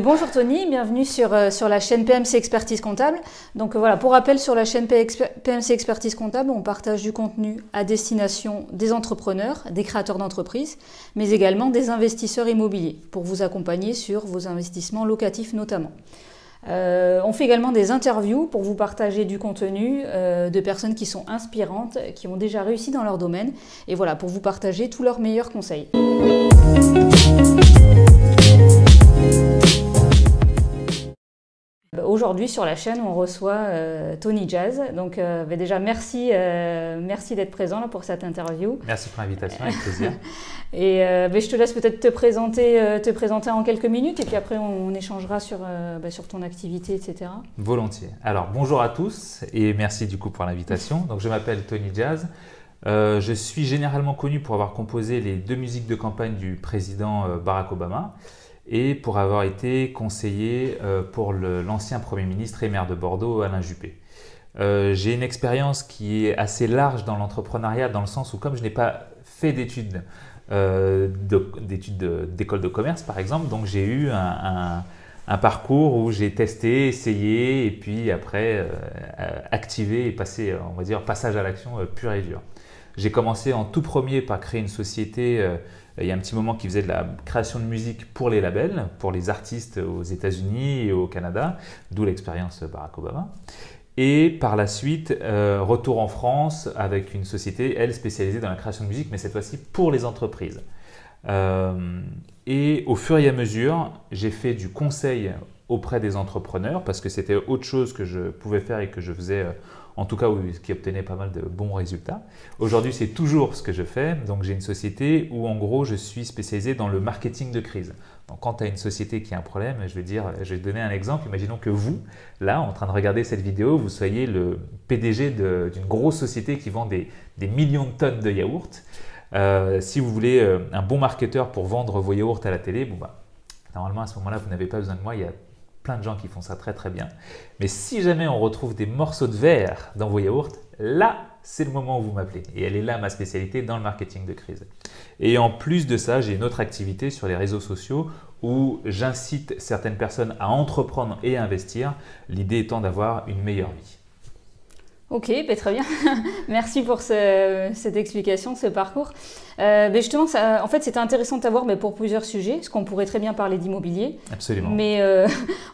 Bonjour Tony, bienvenue sur la chaîne PMC Expertise Comptable. Donc voilà, pour rappel, sur la chaîne PMC Expertise Comptable, on partage du contenu à destination des entrepreneurs, des créateurs d'entreprises, mais également des investisseurs immobiliers, pour vous accompagner sur vos investissements locatifs notamment. On fait également des interviews pour vous partager du contenu de personnes qui sont inspirantes, qui ont déjà réussi dans leur domaine, et voilà, pour vous partager tous leurs meilleurs conseils. Aujourd'hui sur la chaîne, on reçoit Tony Jazz. Donc déjà merci d'être présent là, pour cette interview. Merci pour l'invitation, avec plaisir. Et je te laisse peut-être te présenter en quelques minutes et puis après on échangera sur ton activité, etc. Volontiers. Alors bonjour à tous et merci du coup pour l'invitation. Donc je m'appelle Tony Jazz. Je suis généralement connu pour avoir composé les 2 musiques de campagne du président Barack Obama et pour avoir été conseiller pour l'ancien Premier ministre et maire de Bordeaux, Alain Juppé. J'ai une expérience qui est assez large dans l'entrepreneuriat, dans le sens où comme je n'ai pas fait d'études d'école de commerce par exemple, donc j'ai eu un parcours où j'ai testé, essayé et puis après activé et passé, on va dire, passage à l'action pur et dur. J'ai commencé en tout premier par créer une société il y a un petit moment qui faisait de la création de musique pour les labels, pour les artistes aux États-Unis et au Canada, d'où l'expérience Barack Obama. Et par la suite, retour en France avec une société, elle, spécialisée dans la création de musique, mais cette fois-ci pour les entreprises. Et au fur et à mesure, j'ai fait du conseil auprès des entrepreneurs parce que c'était autre chose que je pouvais faire et que je faisais en tout cas qui obtenait pas mal de bons résultats. Aujourd'hui, c'est toujours ce que je fais. Donc, j'ai une société où en gros, je suis spécialisé dans le marketing de crise. Donc, quand tu as une société qui a un problème, je vais donner un exemple. Imaginons que vous, là, en train de regarder cette vidéo, vous soyez le PDG d'une grosse société qui vend des millions de tonnes de yaourts. Si vous voulez un bon marketeur pour vendre vos yaourts à la télé, normalement à ce moment-là, vous n'avez pas besoin de moi. Il y a plein de gens qui font ça très très bien. Mais si jamais on retrouve des morceaux de verre dans vos yaourts, là, c'est le moment où vous m'appelez. Et elle est là ma spécialité dans le marketing de crise. Et en plus de ça, j'ai une autre activité sur les réseaux sociaux où j'incite certaines personnes à entreprendre et à investir. L'idée étant d'avoir une meilleure vie. Ok, très bien. Merci pour cette explication, ce parcours. Justement, en fait, c'était intéressant de t'avoir pour plusieurs sujets, parce qu'on pourrait très bien parler d'immobilier. Absolument. Mais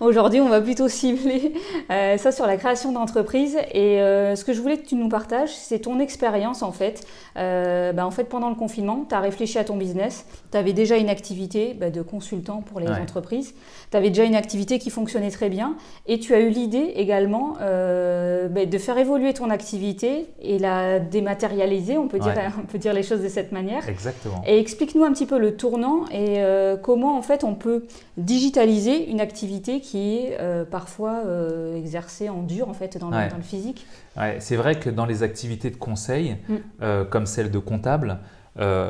aujourd'hui, on va plutôt cibler ça sur la création d'entreprise. Et ce que je voulais que tu nous partages, c'est ton expérience en fait. En fait, pendant le confinement, tu as réfléchi à ton business. Tu avais déjà une activité de consultant pour les entreprises. Tu avais déjà une activité qui fonctionnait très bien. Et tu as eu l'idée également de faire évoluer ton activité et la dématérialiser, on peut dire les choses de cette manière. Exactement. Et explique-nous un petit peu le tournant et comment en fait on peut digitaliser une activité qui est parfois exercée en dur en fait dans le physique. Ouais, c'est vrai que dans les activités de conseil, comme celle de comptable,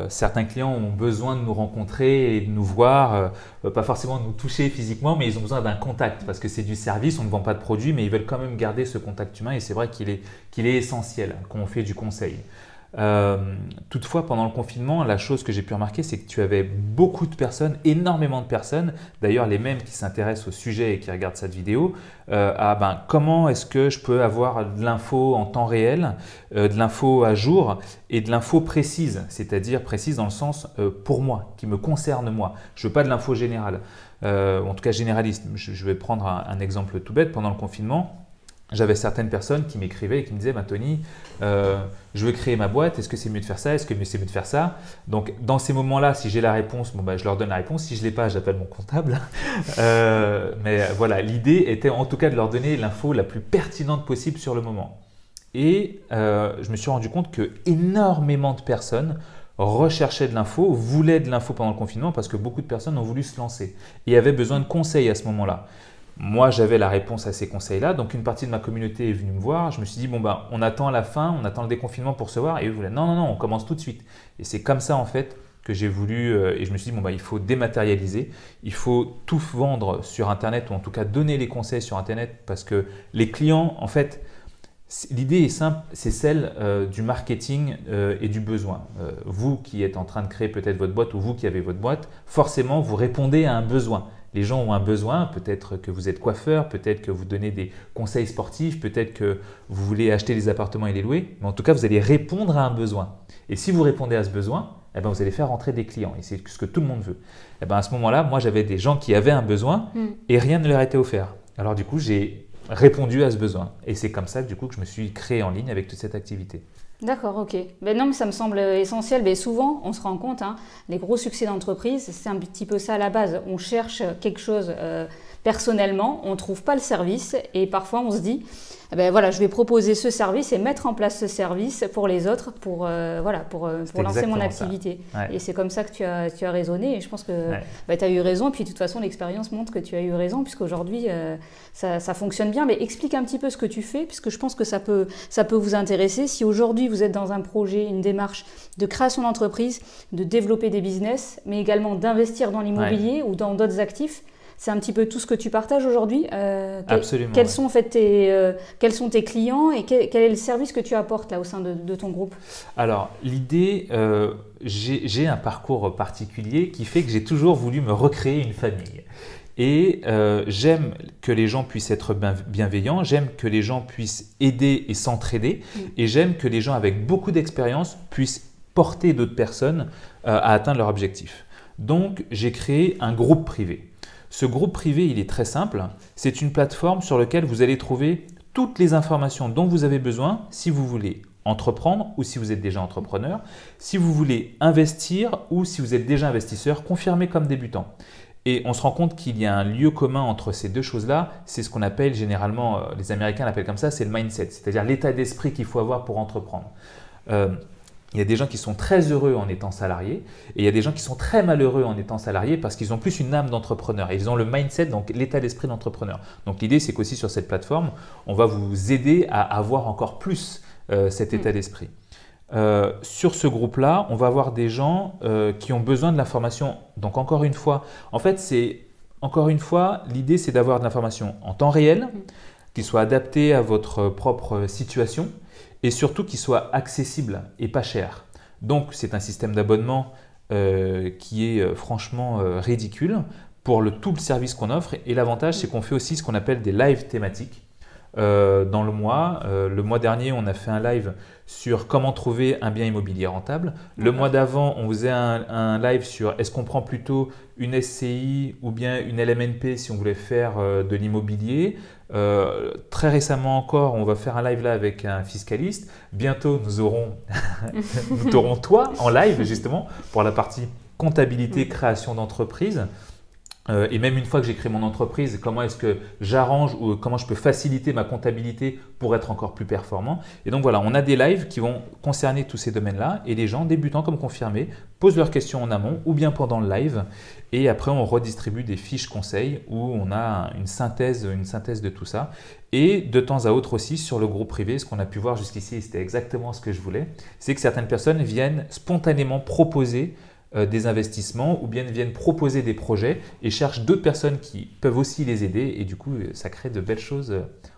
certains clients ont besoin de nous rencontrer et de nous voir, pas forcément de nous toucher physiquement, mais ils ont besoin d'un contact parce que c'est du service, on ne vend pas de produit, mais ils veulent quand même garder ce contact humain et c'est vrai qu'il est essentiel quand on fait du conseil. Toutefois, pendant le confinement, la chose que j'ai pu remarquer, c'est que tu avais beaucoup de personnes, énormément de personnes, d'ailleurs les mêmes qui s'intéressent au sujet et qui regardent cette vidéo, comment est-ce que je peux avoir de l'info en temps réel, de l'info à jour et de l'info précise, c'est-à-dire précise dans le sens pour moi, qui me concerne moi. Je veux pas de l'info générale, en tout cas généraliste. Je vais prendre un exemple tout bête. Pendant le confinement, j'avais certaines personnes qui m'écrivaient et qui me disaient Tony, je veux créer ma boîte, est-ce que c'est mieux de faire ça, est-ce que c'est mieux de faire ça? Donc dans ces moments-là, si j'ai la réponse, je leur donne la réponse. Si je ne l'ai pas, j'appelle mon comptable. Mais voilà, l'idée était en tout cas de leur donner l'info la plus pertinente possible sur le moment. Et je me suis rendu compte que énormément de personnes recherchaient de l'info, voulaient de l'info pendant le confinement parce que beaucoup de personnes ont voulu se lancer et avaient besoin de conseils à ce moment-là. Moi, j'avais la réponse à ces conseils-là, donc une partie de ma communauté est venue me voir. Je me suis dit, on attend la fin, on attend le déconfinement pour se voir. Et eux voulaient, non, on commence tout de suite. Et c'est comme ça, en fait, que j'ai voulu, et je me suis dit, il faut dématérialiser, il faut tout vendre sur Internet, ou en tout cas donner les conseils sur Internet, parce que les clients, en fait, l'idée est simple, c'est celle du marketing et du besoin. Vous qui êtes en train de créer peut-être votre boîte, ou vous qui avez votre boîte, forcément, vous répondez à un besoin. Les gens ont un besoin, peut-être que vous êtes coiffeur, peut-être que vous donnez des conseils sportifs, peut-être que vous voulez acheter des appartements et les louer, mais en tout cas, vous allez répondre à un besoin. Et si vous répondez à ce besoin, eh ben, vous allez faire rentrer des clients et c'est ce que tout le monde veut. Eh ben, à ce moment-là, moi, j'avais des gens qui avaient un besoin et rien ne leur était offert. Alors du coup, j'ai répondu à ce besoin et c'est comme ça que, du coup, que je me suis créé en ligne avec toute cette activité. D'accord, ok. Ben non, mais ça me semble essentiel. Mais souvent, on se rend compte, hein, les gros succès d'entreprise, c'est un petit peu ça à la base. On cherche quelque chose personnellement, on ne trouve pas le service et parfois on se dit, eh ben voilà, je vais proposer ce service et mettre en place ce service pour les autres pour lancer mon activité. Ouais. Et c'est comme ça que tu as raisonné et je pense que tu as eu raison. Et puis de toute façon, l'expérience montre que tu as eu raison puisqu'aujourd'hui, ça fonctionne bien. Mais explique un petit peu ce que tu fais puisque je pense que ça peut vous intéresser. Si aujourd'hui, vous êtes dans un projet, une démarche de création d'entreprise, de développer des business, mais également d'investir dans l'immobilier ou dans d'autres actifs, c'est un petit peu tout ce que tu partages aujourd'hui. Absolument. Quels sont tes clients et quel est le service que tu apportes là au sein de ton groupe? Alors, l'idée, j'ai un parcours particulier qui fait que j'ai toujours voulu me recréer une famille. Et j'aime que les gens puissent être bienveillants, j'aime que les gens puissent aider et s'entraider, et j'aime que les gens avec beaucoup d'expérience puissent porter d'autres personnes à atteindre leur objectif. Donc, j'ai créé un groupe privé. Ce groupe privé, il est très simple. C'est une plateforme sur laquelle vous allez trouver toutes les informations dont vous avez besoin si vous voulez entreprendre ou si vous êtes déjà entrepreneur, si vous voulez investir ou si vous êtes déjà investisseur, confirmé comme débutant. Et on se rend compte qu'il y a un lieu commun entre ces deux choses-là. C'est ce qu'on appelle généralement, les Américains l'appellent comme ça, c'est le mindset, c'est-à-dire l'état d'esprit qu'il faut avoir pour entreprendre. Il y a des gens qui sont très heureux en étant salariés et il y a des gens qui sont très malheureux en étant salariés parce qu'ils ont plus une âme d'entrepreneur et ils ont le mindset, donc l'état d'esprit d'entrepreneur. Donc l'idée, c'est qu'aussi sur cette plateforme, on va vous aider à avoir encore plus cet état d'esprit. Sur ce groupe-là, on va avoir des gens qui ont besoin de l'information. Donc encore une fois, en fait, l'idée, c'est d'avoir de l'information en temps réel, qui soit adaptée à votre propre situation, et surtout qu'il soit accessible et pas cher. Donc c'est un système d'abonnement qui est franchement ridicule pour tout le service qu'on offre. Et l'avantage, c'est qu'on fait aussi ce qu'on appelle des lives thématiques. Dans le mois dernier, on a fait un live sur comment trouver un bien immobilier rentable. Le mois d'avant, on faisait un live sur est-ce qu'on prend plutôt une SCI ou bien une LMNP si on voulait faire de l'immobilier. Très récemment encore, on va faire un live là avec un fiscaliste. Bientôt, nous aurons toi en live justement pour la partie comptabilité, création d'entreprise. Et même une fois que j'ai créé mon entreprise, comment est-ce que j'arrange ou comment je peux faciliter ma comptabilité pour être encore plus performant. Et donc voilà, on a des lives qui vont concerner tous ces domaines-là et les gens, débutants comme confirmés, posent leurs questions en amont ou bien pendant le live. Et après, on redistribue des fiches conseils où on a une synthèse de tout ça. Et de temps à autre aussi, sur le groupe privé, ce qu'on a pu voir jusqu'ici, et c'était exactement ce que je voulais, c'est que certaines personnes viennent spontanément proposer des investissements ou bien viennent proposer des projets et cherchent d'autres personnes qui peuvent aussi les aider et du coup ça crée de belles choses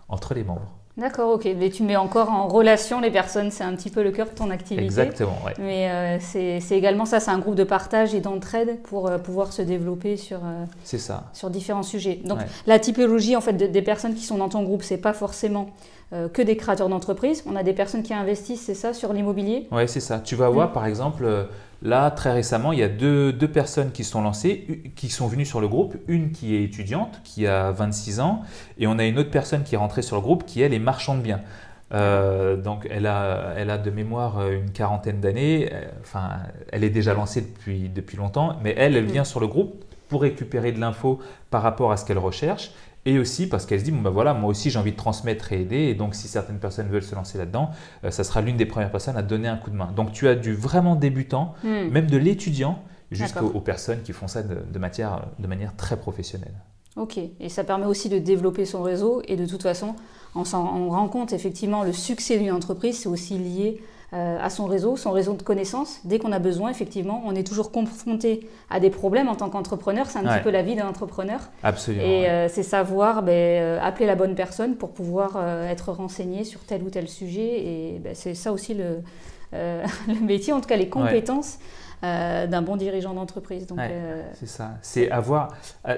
entre les membres. D'accord, ok. Mais tu mets encore en relation les personnes, c'est un petit peu le cœur de ton activité. Exactement, oui. Mais c'est également ça, c'est un groupe de partage et d'entraide pour pouvoir se développer sur différents sujets. Donc la typologie en fait des personnes qui sont dans ton groupe, c'est pas forcément que des créateurs d'entreprise. On a des personnes qui investissent, c'est ça, sur l'immobilier? Oui, c'est ça. Tu vas voir par exemple, là très récemment, il y a deux personnes qui sont lancées, qui sont venues sur le groupe. Une qui est étudiante, qui a 26 ans, et on a une autre personne qui est rentrée sur le groupe, qui elle est marchand de biens. Donc elle a de mémoire une quarantaine d'années, elle est déjà lancée depuis longtemps, mais elle vient sur le groupe pour récupérer de l'info par rapport à ce qu'elle recherche. Et aussi parce qu'elle se dit, bon ben voilà, moi aussi j'ai envie de transmettre et aider. Et donc si certaines personnes veulent se lancer là-dedans, ça sera l'une des premières personnes à donner un coup de main. Donc tu as du vraiment débutant, même de l'étudiant, jusqu'aux personnes qui font ça de manière très professionnelle. Ok, et ça permet aussi de développer son réseau. Et de toute façon, on rend compte effectivement, le succès d'une entreprise, c'est aussi lié à son réseau de connaissances. Dès qu'on a besoin, effectivement, on est toujours confronté à des problèmes en tant qu'entrepreneur. C'est un petit peu la vie d'un entrepreneur. Absolument. Et c'est savoir appeler la bonne personne pour pouvoir être renseigné sur tel ou tel sujet. Et c'est ça aussi le métier, en tout cas les compétences d'un bon dirigeant d'entreprise. Donc, c'est ça. C'est avoir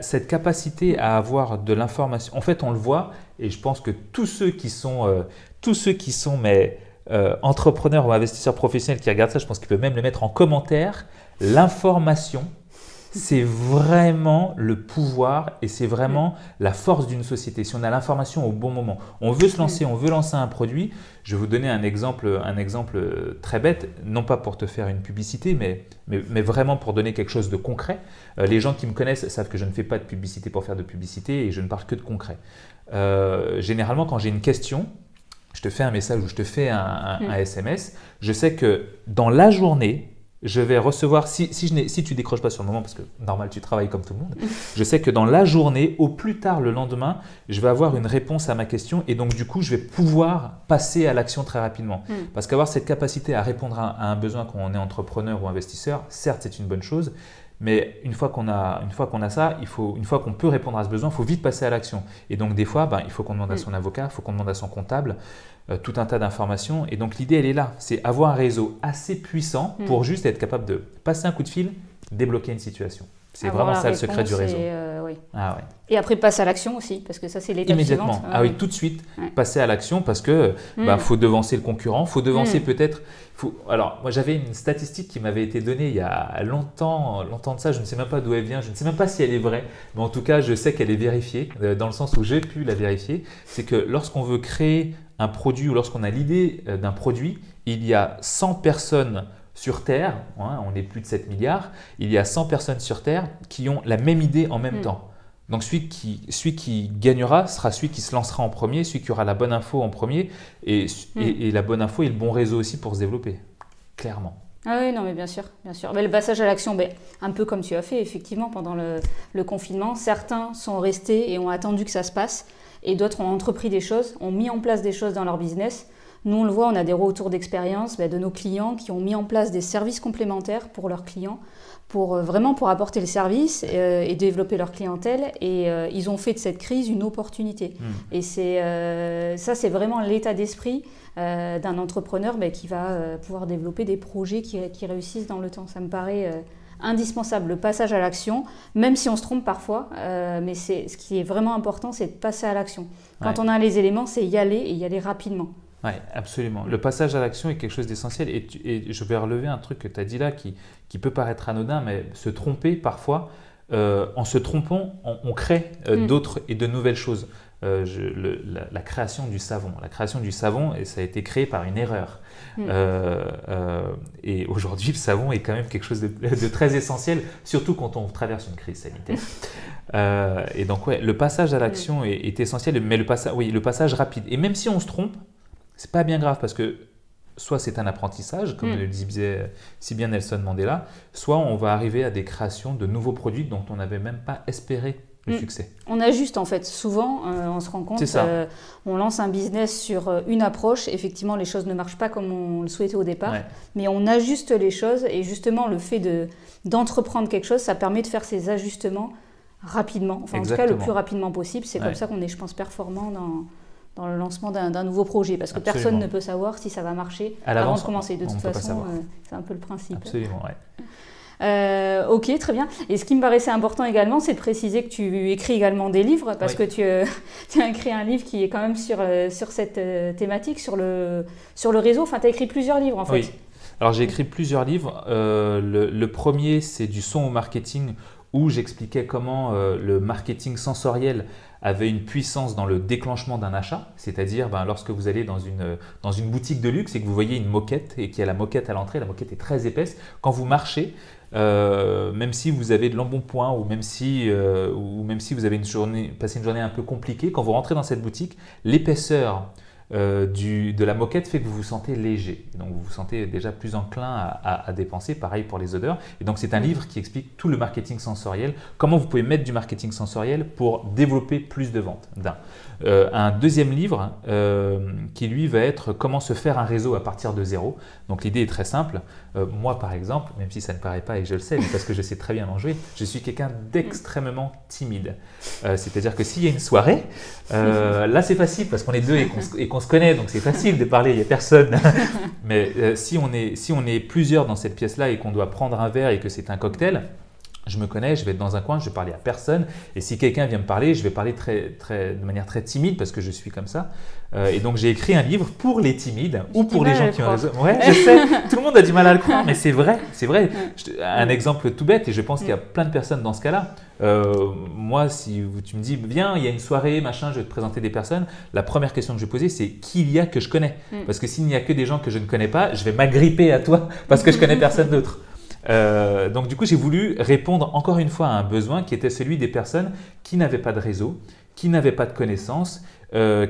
cette capacité à avoir de l'information. En fait, on le voit, et je pense que tous ceux qui sont entrepreneurs ou investisseurs professionnels qui regardent ça, je pense qu'ils peuvent même le mettre en commentaire. L'information, c'est vraiment le pouvoir et c'est vraiment la force d'une société. Si on a l'information au bon moment, on veut se lancer, on veut lancer un produit. Je vais vous donner un exemple très bête, non pas pour te faire une publicité, mais vraiment pour donner quelque chose de concret. Les gens qui me connaissent savent que je ne fais pas de publicité pour faire de publicité et je ne parle que de concret. Généralement, quand j'ai une question, je te fais un message ou je te fais un SMS, je sais que dans la journée, je vais recevoir, si tu décroches pas sur le moment, parce que normal, tu travailles comme tout le monde, je sais que dans la journée, au plus tard le lendemain, je vais avoir une réponse à ma question et donc du coup, je vais pouvoir passer à l'action très rapidement. Parce qu'avoir cette capacité à répondre à un besoin quand on est entrepreneur ou investisseur, certes, c'est une bonne chose, mais une fois qu'on a ça, une fois qu'on peut répondre à ce besoin, il faut vite passer à l'action. Et donc des fois, il faut qu'on demande à son avocat, il faut qu'on demande à son comptable, tout un tas d'informations. Et donc l'idée, elle est là, c'est avoir un réseau assez puissant pour juste être capable de passer un coup de fil, débloquer une situation. C'est vraiment ça le secret du réseau. Oui. Ah, ouais. Et après, passe à l'action aussi, parce que ça, c'est l'étape immédiatement. suivante. Ah oui, tout de suite, passer à l'action parce que faut devancer le concurrent, faut devancer peut-être. Alors, moi, j'avais une statistique qui m'avait été donnée il y a longtemps de ça. Je ne sais même pas d'où elle vient, je ne sais même pas si elle est vraie, mais en tout cas, je sais qu'elle est vérifiée dans le sens où j'ai pu la vérifier. C'est que lorsqu'on veut créer un produit ou lorsqu'on a l'idée d'un produit, il y a 100 personnes sur Terre, on est plus de 7 milliards, il y a 100 personnes sur Terre qui ont la même idée en même temps. Donc celui qui gagnera sera celui qui se lancera en premier, celui qui aura la bonne info en premier et la bonne info et le bon réseau aussi pour se développer, clairement. Ah oui, non, mais bien sûr, bien sûr. Mais le passage à l'action, un peu comme tu as fait effectivement pendant le confinement, certains sont restés et ont attendu que ça se passe et d'autres ont entrepris des choses, ont mis en place des choses dans leur business. Nous, on le voit, on a des retours d'expérience de nos clients qui ont mis en place des services complémentaires pour leurs clients, pour apporter le service et développer leur clientèle. Et ils ont fait de cette crise une opportunité. Et ça, c'est vraiment l'état d'esprit d'un entrepreneur qui va pouvoir développer des projets qui réussissent dans le temps. Ça me paraît indispensable, le passage à l'action, même si on se trompe parfois. Mais ce qui est vraiment important, c'est de passer à l'action. Quand on a les éléments, c'est y aller et y aller rapidement. Oui, absolument. Le passage à l'action est quelque chose d'essentiel et je vais relever un truc que tu as dit là qui peut paraître anodin, mais se tromper parfois, en se trompant, on crée d'autres et de nouvelles choses. La création du savon. La création du savon, et ça a été créé par une erreur. Et aujourd'hui, le savon est quand même quelque chose de très essentiel, surtout quand on traverse une crise sanitaire. Et donc, le passage à l'action est essentiel, mais le passage rapide. Et même si on se trompe, c'est pas bien grave parce que soit c'est un apprentissage, comme le disait si bien Nelson Mandela, soit on va arriver à des créations de nouveaux produits dont on n'avait même pas espéré le succès. On ajuste en fait. Souvent, on se rend compte, on lance un business sur une approche. Effectivement, les choses ne marchent pas comme on le souhaitait au départ, mais on ajuste les choses et justement le fait d'entreprendre quelque chose, ça permet de faire ces ajustements rapidement. Enfin, en tout cas, le plus rapidement possible. C'est comme ça qu'on est, je pense, performant dans le lancement d'un nouveau projet, parce que personne ne peut savoir si ça va marcher avant de commencer. De toute façon, c'est un peu le principe. Absolument, ok, très bien. Et ce qui me paraissait important également, c'est de préciser que tu écris également des livres, parce que tu as écrit un livre qui est quand même sur cette thématique, sur le réseau. Enfin, tu as écrit plusieurs livres en fait. Oui. Alors, j'ai écrit plusieurs livres. Le premier, c'est du son au marketing, où j'expliquais comment le marketing sensoriel avait une puissance dans le déclenchement d'un achat, c'est-à-dire lorsque vous allez dans une boutique de luxe et que vous voyez une moquette et qu'il y a la moquette à l'entrée, la moquette est très épaisse, quand vous marchez, même si vous avez de l'embonpoint ou même si vous avez passé une journée un peu compliquée, quand vous rentrez dans cette boutique, l'épaisseur de la moquette fait que vous vous sentez léger. Et donc vous vous sentez déjà plus enclin à dépenser, pareil pour les odeurs. Et donc c'est un livre qui explique tout le marketing sensoriel, comment vous pouvez mettre du marketing sensoriel pour développer plus de ventes. Un deuxième livre qui lui va être comment se faire un réseau à partir de zéro. Donc l'idée est très simple. Moi par exemple, même si ça ne paraît pas et je le sais, mais parce que je sais très bien en jouer, je suis quelqu'un d'extrêmement timide. C'est-à-dire que s'il y a une soirée, là c'est facile parce qu'on est deux et qu'on qu'on se connaît, donc c'est facile de parler, il n'y a personne. Mais si on est plusieurs dans cette pièce-là et qu'on doit prendre un verre et que c'est un cocktail, je me connais, je vais être dans un coin, je vais parler à personne. Et si quelqu'un vient me parler, je vais parler de manière très timide parce que je suis comme ça. Et donc, j'ai écrit un livre pour les timides ou pour les gens qui ont raison. Ouais, je sais, tout le monde a du mal à le croire, mais c'est vrai, c'est vrai. Un exemple tout bête, et je pense qu'il y a plein de personnes dans ce cas-là. Moi, si tu me dis, viens, il y a une soirée, machin, je vais te présenter des personnes, la première question que je vais poser, c'est qui il y a que je connais. Parce que s'il n'y a que des gens que je ne connais pas, je vais m'agripper à toi parce que je connais personne d'autre. Donc du coup, j'ai voulu répondre encore une fois à un besoin qui était celui des personnes qui n'avaient pas de réseau, qui n'avaient pas de connaissances,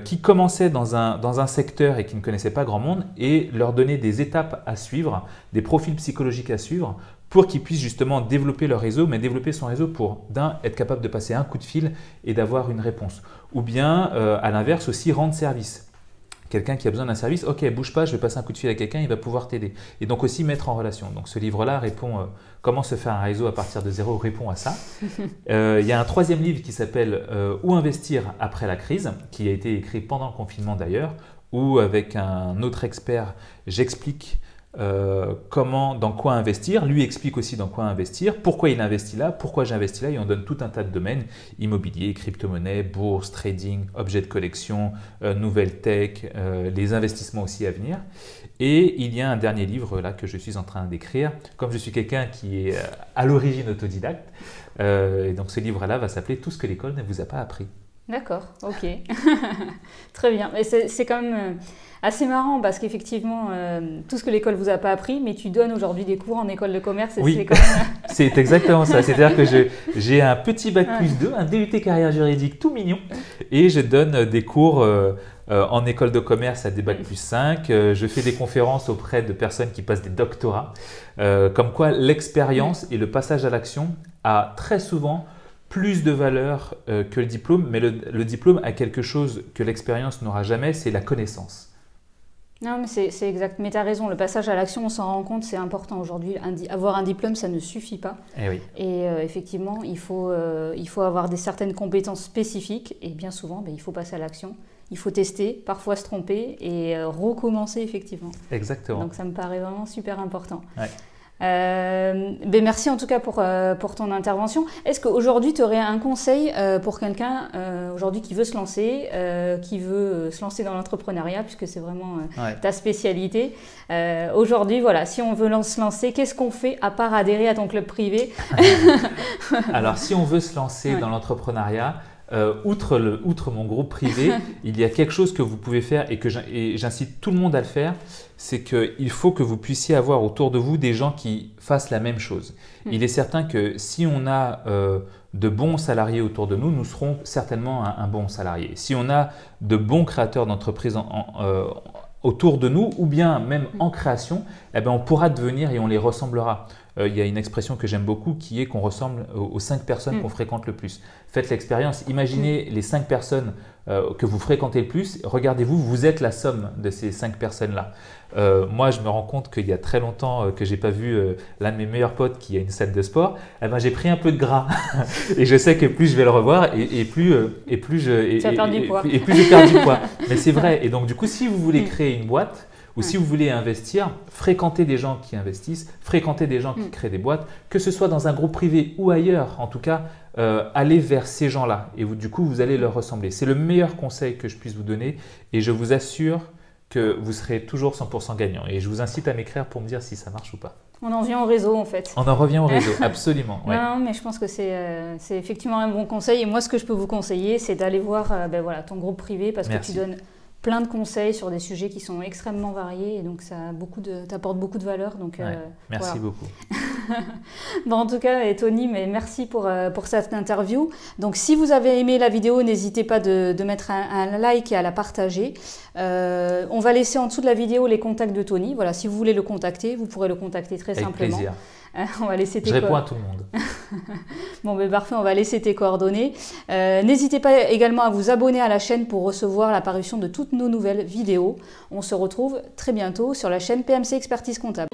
qui commençaient dans un secteur et qui ne connaissaient pas grand monde, et leur donner des étapes à suivre, des profils psychologiques à suivre pour qu'ils puissent justement développer leur réseau, mais développer son réseau pour, être capable de passer un coup de fil et d'avoir une réponse. Ou bien, à l'inverse aussi, rendre service. Quelqu'un qui a besoin d'un service, ok, bouge pas, je vais passer un coup de fil à quelqu'un, il va pouvoir t'aider. Et donc aussi mettre en relation. Donc ce livre-là répond comment se faire un réseau à partir de zéro, répond à ça. Il y a un troisième livre qui s'appelle Où investir après la crise, qui a été écrit pendant le confinement d'ailleurs, où avec un autre expert, j'explique dans quoi investir. Lui explique aussi dans quoi investir, pourquoi il investit là, pourquoi j'investis là, et on donne tout un tas de domaines, immobilier, crypto-monnaie, bourse, trading, objets de collection, nouvelles tech, les investissements aussi à venir. Et il y a un dernier livre là que je suis en train d'écrire, comme je suis quelqu'un qui est à l'origine autodidacte, et donc ce livre-là va s'appeler Tout ce que l'école ne vous a pas appris. D'accord, ok. Très bien. Mais c'est quand même assez marrant parce qu'effectivement, tout ce que l'école vous a pas appris, mais tu donnes aujourd'hui des cours en école de commerce. Et oui, c'est quand même... c'est exactement ça. C'est-à-dire que j'ai un petit bac plus 2, un DUT carrière juridique tout mignon, et je donne des cours en école de commerce à des bac plus 5. Je fais des conférences auprès de personnes qui passent des doctorats. Comme quoi l'expérience et le passage à l'action a très souvent plus de valeur que le diplôme, mais le diplôme a quelque chose que l'expérience n'aura jamais, c'est la connaissance. Non, mais c'est exact. Mais tu as raison, le passage à l'action, on s'en rend compte, c'est important aujourd'hui. Avoir un diplôme, ça ne suffit pas. Eh oui. Et effectivement, il faut avoir certaines compétences spécifiques, et bien souvent, il faut passer à l'action. Il faut tester, parfois se tromper et recommencer effectivement. Exactement. Donc ça me paraît vraiment super important. Ouais. Merci en tout cas pour ton intervention. Est-ce qu'aujourd'hui tu aurais un conseil pour quelqu'un aujourd'hui qui veut se lancer, dans l'entrepreneuriat, puisque c'est vraiment ta spécialité. Aujourd'hui, voilà, si on veut se lancer, qu'est-ce qu'on fait à part adhérer à ton club privé? Alors si on veut se lancer dans l'entrepreneuriat, outre mon groupe privé, il y a quelque chose que vous pouvez faire et j'incite tout le monde à le faire, c'est qu'il faut que vous puissiez avoir autour de vous des gens qui fassent la même chose. Il est certain que si on a de bons salariés autour de nous, nous serons certainement un bon salarié. Si on a de bons créateurs d'entreprises autour de nous ou bien même en création, on pourra devenir et on les ressemblera. Il y a une expression que j'aime beaucoup qui est qu'on ressemble aux 5 personnes qu'on fréquente le plus. Faites l'expérience, imaginez les 5 personnes que vous fréquentez le plus, regardez-vous, vous êtes la somme de ces 5 personnes-là. Moi, je me rends compte qu'il y a très longtemps que je n'ai pas vu l'un de mes meilleurs potes qui a une salle de sport, j'ai pris un peu de gras et je sais que plus je vais le revoir et plus je perds du poids. Mais c'est vrai, et donc du coup, si vous voulez créer une boîte, ou si vous voulez investir, fréquentez des gens qui investissent, fréquentez des gens qui créent des boîtes, que ce soit dans un groupe privé ou ailleurs, en tout cas, allez vers ces gens-là et du coup, vous allez leur ressembler. C'est le meilleur conseil que je puisse vous donner et je vous assure que vous serez toujours 100% gagnant. Et je vous incite à m'écrire pour me dire si ça marche ou pas. On en vient au réseau en fait. On en revient au réseau, absolument. Ouais. Non, mais je pense que c'est effectivement un bon conseil. Et moi, ce que je peux vous conseiller, c'est d'aller voir ton groupe privé parce que tu donnes plein de conseils sur des sujets qui sont extrêmement variés et donc ça t'apporte beaucoup de valeur. Donc, merci beaucoup. Bon, en tout cas, Tony, mais merci pour cette interview. Donc si vous avez aimé la vidéo, n'hésitez pas de mettre un like et à la partager. On va laisser en dessous de la vidéo les contacts de Tony. Voilà, si vous voulez le contacter, vous pourrez le contacter très simplement. Avec plaisir. On va laisser je réponds à tout le monde. Bon, parfait, on va laisser tes coordonnées. N'hésitez pas également à vous abonner à la chaîne pour recevoir l'apparition de toutes nos nouvelles vidéos. On se retrouve très bientôt sur la chaîne PMC Expertise Comptable.